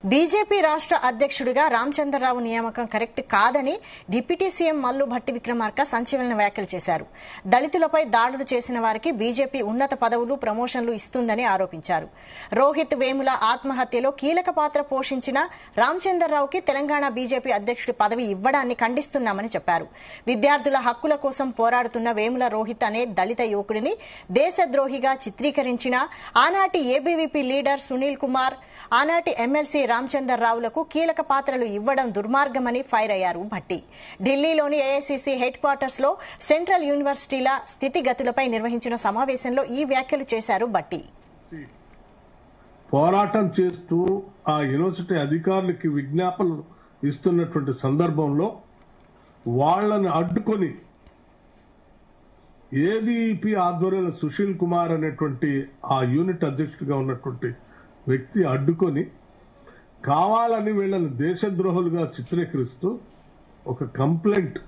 BJP రాష్ట్ర అధ్యక్షుడిగా రామచంద్రరావు నియామకం కరెక్ట్ కాదని డిప్యూటీ సీఎం మల్లు భట్టి విక్రమార్క సంచలన వ్యాఖ్యలు చేశారు. దళితులపై దాడులు చేసిన వారికి బీజేపీ ఉన్నత పదవులు ప్రమోషన్లు ఇస్తుందని ఆరోపించారు. రోహిత్ వేముల ఆత్మహత్యలో కీలక పాత్ర పోషించిన రామచంద్రరావుకి తెలంగాణ బీజేపీ అధ్యక్షుడి పదవి ఇవ్వడాన్ని ఖండిస్తున్నామని చెప్పారు. విద్యార్థుల హక్కుల కోసం పోరాడుతున్న వేముల రోహిత్ అనే దళిత యువకుడిని దేశద్రోహిగా చిత్రీకరించిన ఆనాటి ఏబీవీపీ లీడర్ సునీల్ కుమార్, ఆనాటి ఎమ్మెల్సీ రామచంద్రరావులకు కీలక పాత్రలు ఇవ్వడం దుర్మార్గమని ఫైర్ అయ్యారు భట్టి. ఢిల్లీలోని ఏఐసీసీ హెడ్ క్వార్టర్స్ లో సెంట్రల్ యూనివర్సిటీల స్థితిగతులపై నిర్వహించిన సమావేశంలో ఈ వ్యాఖ్యలు చేశారు భట్టి. పోరాటం చేస్తూ ఆ యూనివర్సిటీ అధికారులకి విజ్ఞాపనలు ఇస్తున్నటువంటి సందర్భంలో వాళ్లను అడ్డుకొని ఏబీవీపీ ఆధ్వర్యంలో సుశీల్ కుమార్ అనేటువంటి ఆ యూనిట్ అధ్యక్షుడిగా ఉన్నటువంటి వ్యక్తి అడ్డుకొని కావాలని వీళ్ళని దేశద్రోహులుగా చిత్రీకరిస్తూ ఒక కంప్లైంట్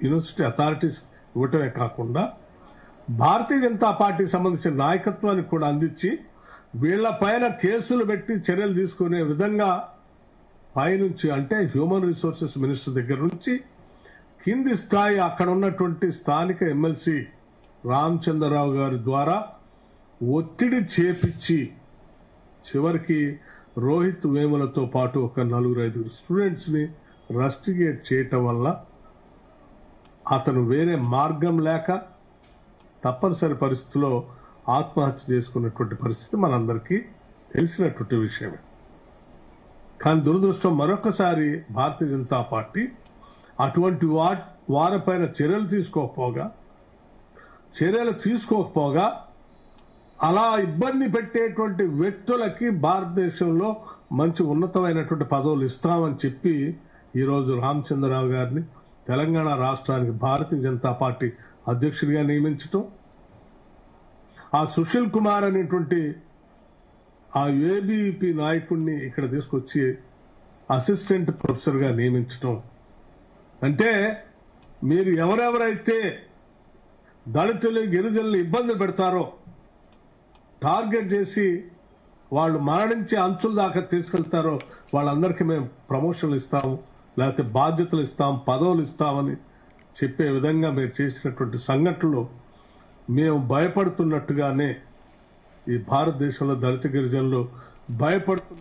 యూనివర్సిటీ అథారిటీస్ ఇవ్వటమే కాకుండా భారతీయ జనతా పార్టీకి సంబంధించిన నాయకత్వానికి కూడా అందించి వీళ్ల పైన కేసులు పెట్టి చర్యలు తీసుకునే విధంగా పైనుంచి అంటే హ్యూమన్ రిసోర్సెస్ మినిస్టర్ దగ్గర నుంచి కింది స్థాయి అక్కడ ఉన్నటువంటి స్థానిక ఎమ్మెల్సీ రామచంద్రరావు గారి ద్వారా ఒత్తిడి చేపించి చివరికి రోహిత్ వేములతో పాటు ఒక 4-5 స్టూడెంట్స్ ని రస్టిగేట్ చేయటం వల్ల అతను వేరే మార్గం లేక తప్పనిసరి పరిస్థితిలో ఆత్మహత్య చేసుకున్నటువంటి పరిస్థితి మనందరికీ తెలిసినటువంటి విషయమే. కానీ దురదృష్టం మరొకసారి భారతీయ జనతా పార్టీ అటువంటి వారిపైన చర్యలు తీసుకోకపోగా అలా ఇబ్బంది పెట్టేటువంటి వ్యక్తులకి భారతదేశంలో మంచి ఉన్నతమైనటువంటి పదవులు ఇస్తామని చెప్పి ఈరోజు రామచంద్రరావు గారిని తెలంగాణ రాష్ట్రానికి భారతీయ జనతా పార్టీ అధ్యక్షుడిగా నియమించటం, ఆ సుశీల్ కుమార్ అనేటువంటి ఆ ఏబీవీపీ నాయకుడిని ఇక్కడ తీసుకొచ్చి అసిస్టెంట్ ప్రొఫెసర్ గా నియమించటం అంటే మీరు ఎవరెవరైతే దళితులు గిరిజనులు ఇబ్బంది పెడతారో టార్గెట్ చేసి వాళ్ళు మరణించే అంచుల దాకా తీసుకెళ్తారో వాళ్ళందరికీ మేము ప్రమోషన్లు ఇస్తాము, లేకపోతే బాధ్యతలు ఇస్తాం, పదవులు ఇస్తామని చెప్పే విధంగా మీరు చేసినటువంటి సంఘటనలు మేము భయపడుతున్నట్టుగానే ఈ భారతదేశంలో దళిత గిరిజనులు భయపడుతున్న